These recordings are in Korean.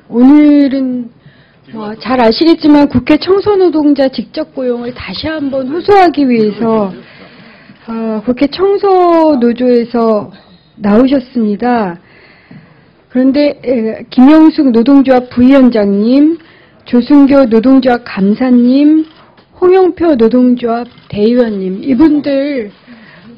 오늘은 잘 아시겠지만 국회 청소노동자 직접 고용을 다시 한번 호소하기 위해서 국회 청소노조에서 나오셨습니다. 그런데 김영숙 노동조합 부위원장님, 조순교 노동조합 감사님, 홍영표 노동조합 대의원님, 이분들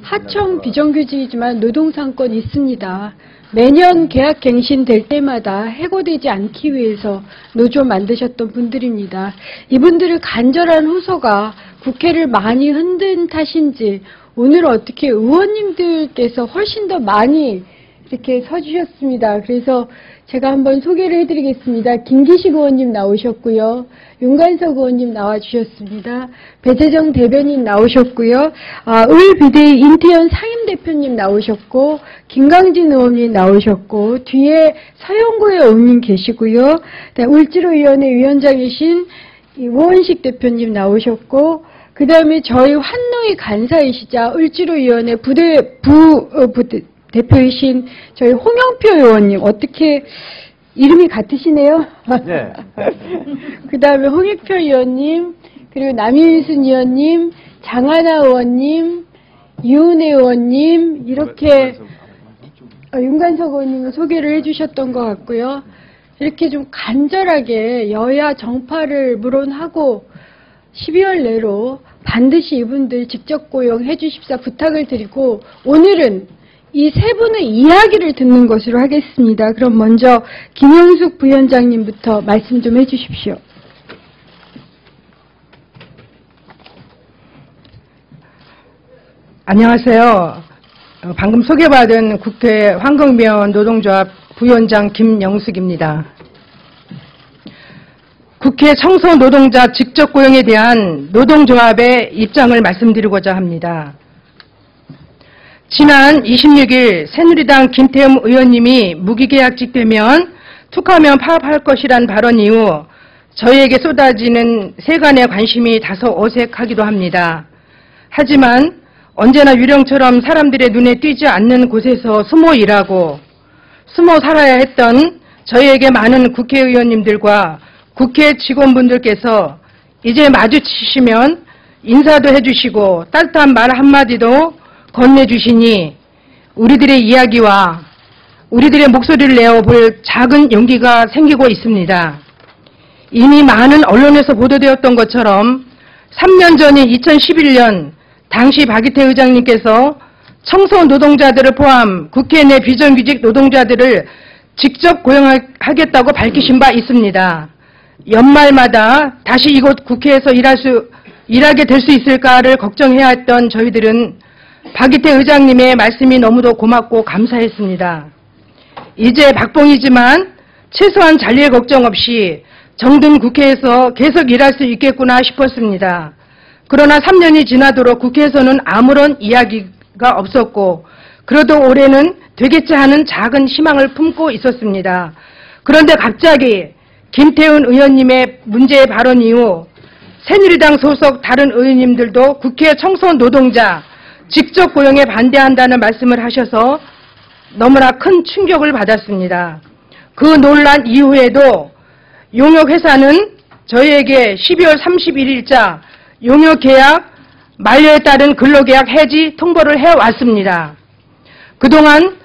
하청 비정규직이지만 노동상권 있습니다. 매년 계약갱신 될 때마다 해고되지 않기 위해서 노조 만드셨던 분들입니다. 이분들의 간절한 호소가 국회를 많이 흔든 탓인지 오늘 어떻게 의원님들께서 훨씬 더 많이 이렇게 서주셨습니다. 그래서 제가 한번 소개를 해드리겠습니다. 김기식 의원님 나오셨고요. 윤관석 의원님 나와주셨습니다. 배재정 대변인 나오셨고요. 의비대위 인태현 상임대표님 나오셨고, 김강진 의원님 나오셨고, 뒤에 서영구의 의원님 계시고요. 울지로위원회 위원장이신 우원식 대표님 나오셨고, 그 다음에 저희 환노위 간사이시자 울지로위원회 대표이신 저희 홍영표 의원님, 어떻게 이름이 같으시네요? 네. 그 다음에 홍익표 의원님, 그리고 남인순 의원님, 장하나 의원님, 유은혜 의원님, 이렇게 윤관석 의원님은 소개를 해주셨던 것 같고요. 이렇게 좀 간절하게 여야 정파를 물론하고 12월 내로 반드시 이분들 직접 고용해 주십사 부탁을 드리고, 오늘은 이 세 분의 이야기를 듣는 것으로 하겠습니다. 그럼 먼저 김영숙 부위원장님부터 말씀 좀 해주십시오. 안녕하세요. 방금 소개받은 국회 환경미화원 노동조합 부위원장 김영숙입니다. 국회 청소노동자 직접고용에 대한 노동조합의 입장을 말씀드리고자 합니다. 지난 26일 새누리당 김태흠 의원님이 무기계약직 되면 툭하면 파업할 것이란 발언 이후 저희에게 쏟아지는 세간의 관심이 다소 어색하기도 합니다. 하지만 언제나 유령처럼 사람들의 눈에 띄지 않는 곳에서 숨어 일하고 숨어 살아야 했던 저희에게 많은 국회의원님들과 국회 직원분들께서 이제 마주치시면 인사도 해주시고 따뜻한 말 한마디도 건네주시니 우리들의 이야기와 우리들의 목소리를 내어볼 작은 용기가 생기고 있습니다. 이미 많은 언론에서 보도되었던 것처럼 3년 전인 2011년 당시 박이태 의장님께서 청소 노동자들을 포함 국회 내 비정규직 노동자들을 직접 고용하겠다고 밝히신 바 있습니다. 연말마다 다시 이곳 국회에서 일하게 될 수 있을까를 걱정해야 했던 저희들은 박이태 의장님의 말씀이 너무도 고맙고 감사했습니다. 이제 박봉이지만 최소한 잔일 걱정 없이 정든 국회에서 계속 일할 수 있겠구나 싶었습니다. 그러나 3년이 지나도록 국회에서는 아무런 이야기가 없었고 그래도 올해는 되겠지 하는 작은 희망을 품고 있었습니다. 그런데 갑자기 김태흠 의원님의 문제의 발언 이후 새누리당 소속 다른 의원님들도 국회 청소노동자 직접 고용에 반대한다는 말씀을 하셔서 너무나 큰 충격을 받았습니다. 그 논란 이후에도 용역회사는 저희에게 12월 31일자 용역계약 만료에 따른 근로계약 해지 통보를 해왔습니다. 그동안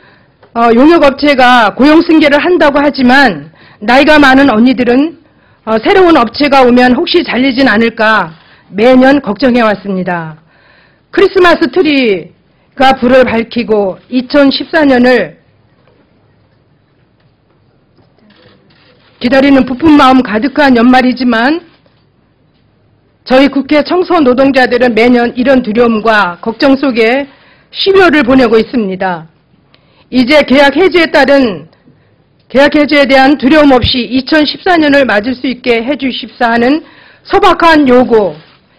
용역업체가 고용승계를 한다고 하지만 나이가 많은 언니들은 새로운 업체가 오면 혹시 잘리진 않을까 매년 걱정해왔습니다. 크리스마스 트리가 불을 밝히고 2014년을 기다리는 부푼 마음 가득한 연말이지만 저희 국회 청소노동자들은 매년 이런 두려움과 걱정 속에 12월을 보내고 있습니다. 이제 계약 해지에 대한 두려움 없이 2014년을 맞을 수 있게 해주십사 하는 소박한 요구,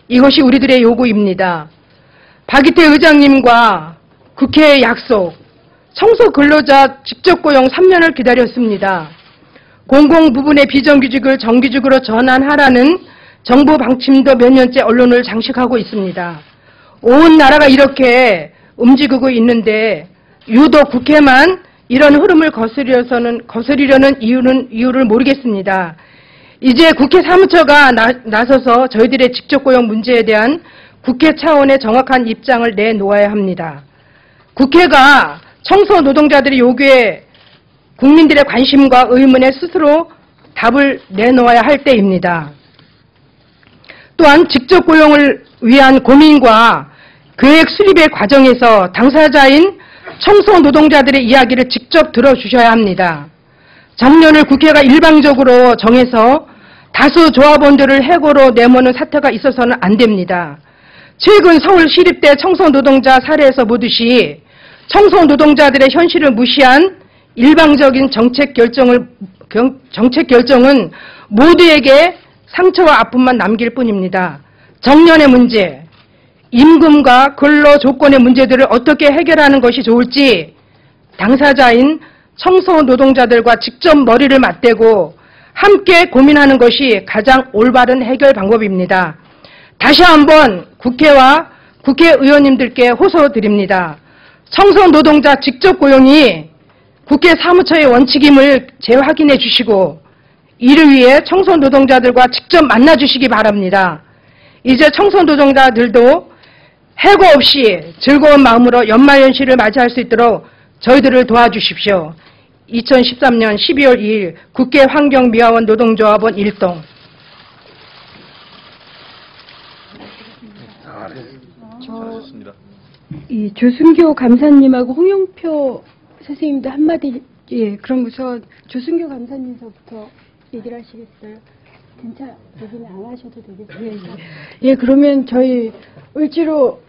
이것이 우리들의 요구입니다. 박이태 의장님과 국회의 약속, 청소 근로자 직접 고용 3년을 기다렸습니다. 공공 부분의 비정규직을 정규직으로 전환하라는 정부 방침도 몇 년째 언론을 장식하고 있습니다. 온 나라가 이렇게 움직이고 있는데 유독 국회만 이런 흐름을 거스리려는 이유를 모르겠습니다. 이제 국회 사무처가 나서서 저희들의 직접 고용 문제에 대한 국회 차원의 정확한 입장을 내놓아야 합니다. 국회가 청소 노동자들의 요구에 국민들의 관심과 의문에 스스로 답을 내놓아야 할 때입니다. 또한 직접 고용을 위한 고민과 계획 수립의 과정에서 당사자인 청소 노동자들의 이야기를 직접 들어주셔야 합니다. 정년을 국회가 일방적으로 정해서 다수 조합원들을 해고로 내모는 사태가 있어서는 안 됩니다. 최근 서울시립대 청소노동자 사례에서 보듯이 청소노동자들의 현실을 무시한 일방적인 정책 결정은 모두에게 상처와 아픔만 남길 뿐입니다. 정년의 문제, 임금과 근로 조건의 문제들을 어떻게 해결하는 것이 좋을지 당사자인 청소노동자들과 직접 머리를 맞대고 함께 고민하는 것이 가장 올바른 해결 방법입니다. 다시 한번 국회와 국회의원님들께 호소드립니다. 청소노동자 직접 고용이 국회 사무처의 원칙임을 재확인해 주시고 이를 위해 청소노동자들과 직접 만나 주시기 바랍니다. 이제 청소노동자들도 해고 없이 즐거운 마음으로 연말연시를 맞이할 수 있도록 저희들을 도와주십시오. 2013년 12월 2일 국회 환경미화원 노동조합원 1동. 이 조순교 감사님하고 홍영표 선생님도 한마디, 예, 그럼 우선 조순교 감사님서부터 얘기를 하시겠어요? 얘기는 안 하셔도 되겠어요. 예, 그러면 저희 을지로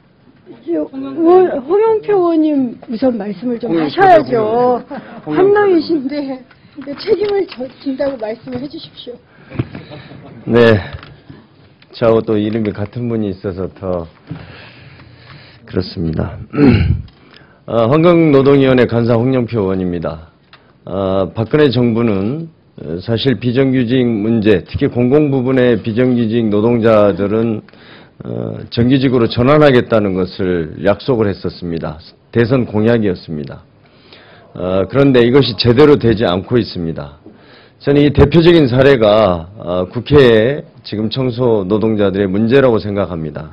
홍영표 의원님 우선 말씀을 좀 하셔야죠. 한명이신데 책임을 진다고 말씀을 해주십시오. 네, 저하고 또 이름이 같은 분이 있어서 더 그렇습니다. 환경노동위원회 간사 홍영표 의원입니다. 박근혜 정부는 사실 비정규직 문제, 특히 공공부문의 비정규직 노동자들은 정규직으로 전환하겠다는 것을 약속을 했었습니다. 대선 공약이었습니다. 그런데 이것이 제대로 되지 않고 있습니다. 저는 이 대표적인 사례가 국회의 지금 청소 노동자들의 문제라고 생각합니다.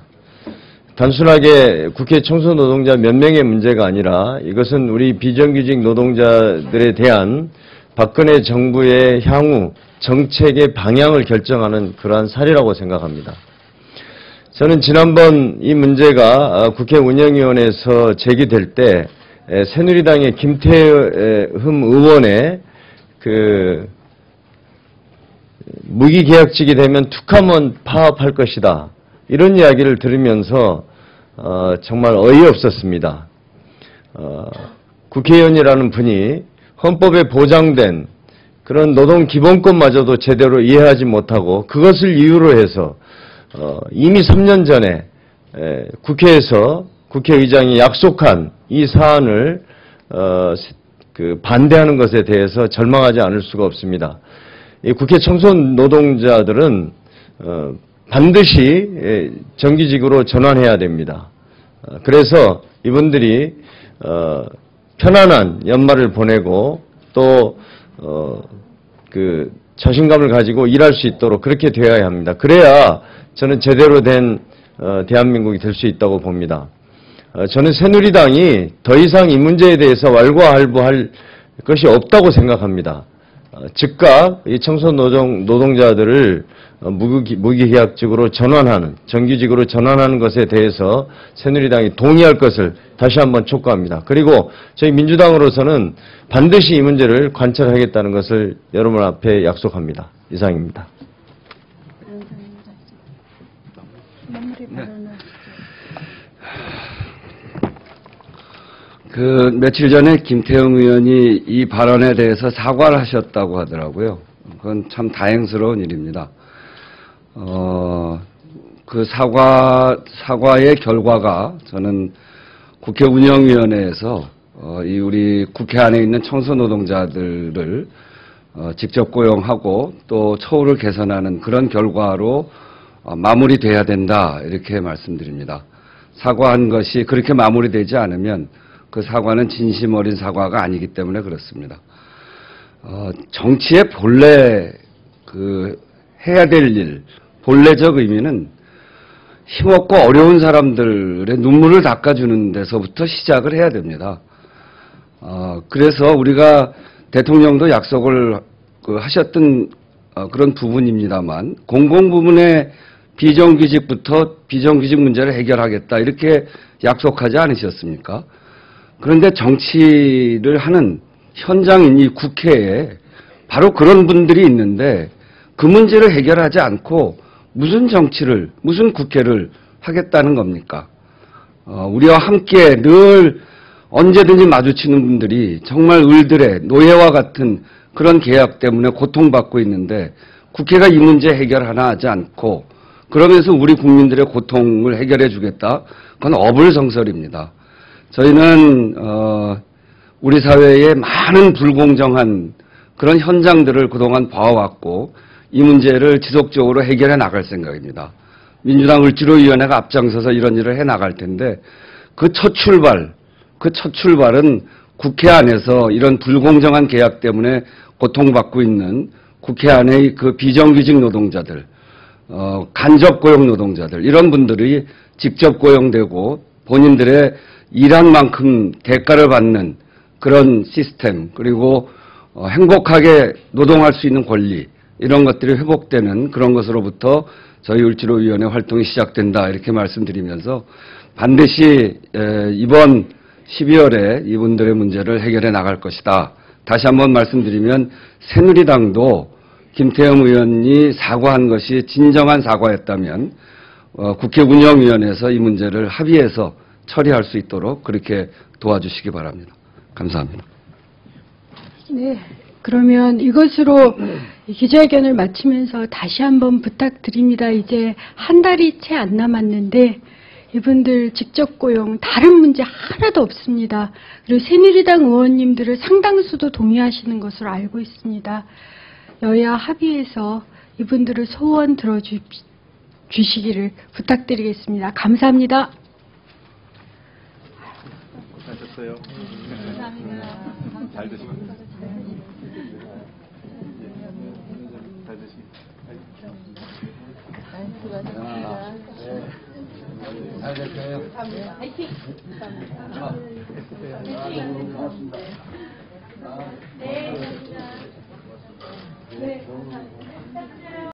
단순하게 국회 청소 노동자 몇 명의 문제가 아니라 이것은 우리 비정규직 노동자들에 대한 박근혜 정부의 향후 정책의 방향을 결정하는 그러한 사례라고 생각합니다. 저는 지난번 이 문제가 국회 운영위원회에서 제기될 때 새누리당의 김태흠 의원의 그 무기계약직이 되면 툭하면 파업할 것이다. 이런 이야기를 들으면서 정말 어이없었습니다. 국회의원이라는 분이 헌법에 보장된 그런 노동 기본권마저도 제대로 이해하지 못하고 그것을 이유로 해서 이미 3년 전에 국회에서 국회의장이 약속한 이 사안을 반대하는 것에 대해서 절망하지 않을 수가 없습니다. 이 국회 청소 노동자들은 반드시 정규직으로 전환해야 됩니다. 그래서 이분들이 편안한 연말을 보내고 또 자신감을 가지고 일할 수 있도록 그렇게 되어야 합니다. 그래야 저는 제대로 된 대한민국이 될 수 있다고 봅니다. 저는 새누리당이 더 이상 이 문제에 대해서 왈가왈부할 것이 없다고 생각합니다. 즉각 이 청소 노동자들을 무기계약직으로 전환하는, 정규직으로 전환하는 것에 대해서 새누리당이 동의할 것을 다시 한번 촉구합니다. 그리고 저희 민주당으로서는 반드시 이 문제를 관철하겠다는 것을 여러분 앞에 약속합니다. 이상입니다. 며칠 전에 김태형 의원이 이 발언에 대해서 사과를 하셨다고 하더라고요. 그건 참 다행스러운 일입니다. 그 사과의 결과가 저는 국회 운영위원회에서 이 우리 국회 안에 있는 청소 노동자들을 직접 고용하고 또 처우를 개선하는 그런 결과로 마무리돼야 된다 이렇게 말씀드립니다. 사과한 것이 그렇게 마무리되지 않으면 그 사과는 진심 어린 사과가 아니기 때문에 그렇습니다. 정치의 본래 해야 될 일, 본래적 의미는 힘없고 어려운 사람들의 눈물을 닦아주는 데서부터 시작을 해야 됩니다. 그래서 우리가 대통령도 약속을 하셨던 그런 부분입니다만 공공 부문의 비정규직부터 비정규직 문제를 해결하겠다 이렇게 약속하지 않으셨습니까? 그런데 정치를 하는 현장인 이 국회에 바로 그런 분들이 있는데 그 문제를 해결하지 않고 무슨 정치를, 무슨 국회를 하겠다는 겁니까? 우리와 함께 늘 언제든지 마주치는 분들이 정말 을들의 노예와 같은 그런 계약 때문에 고통받고 있는데 국회가 이 문제 해결 하나 하지 않고 그러면서 우리 국민들의 고통을 해결해 주겠다? 그건 어불성설입니다. 저희는 우리 사회에 많은 불공정한 그런 현장들을 그동안 봐왔고 이 문제를 지속적으로 해결해 나갈 생각입니다. 민주당 을지로위원회가 앞장서서 이런 일을 해 나갈 텐데 그 첫 출발은 국회 안에서 이런 불공정한 계약 때문에 고통받고 있는 국회 안의 그 비정규직 노동자들, 간접 고용 노동자들 이런 분들이 직접 고용되고 본인들의 일한 만큼 대가를 받는 그런 시스템 그리고 행복하게 노동할 수 있는 권리 이런 것들이 회복되는 그런 것으로부터 저희 을지로위원회 활동이 시작된다 이렇게 말씀드리면서 반드시 이번 12월에 이분들의 문제를 해결해 나갈 것이다. 다시 한번 말씀드리면 새누리당도 김태형 의원이 사과한 것이 진정한 사과였다면 국회 운영위원회에서 이 문제를 합의해서 처리할 수 있도록 그렇게 도와주시기 바랍니다. 감사합니다. 네, 그러면 이것으로 기자회견을 마치면서 다시 한번 부탁드립니다. 이제 한 달이 채 안 남았는데 이분들 직접 고용 다른 문제 하나도 없습니다. 그리고 새누리당 의원님들을 상당수도 동의하시는 것으로 알고 있습니다. 여야 합의해서 이분들을 소원 들어주시기를 부탁드리겠습니다. 감사합니다. 고생하셨어요. 감사합니다. 잘 드시고. 잘 드시고. 잘 됐어요. 화이팅! 네.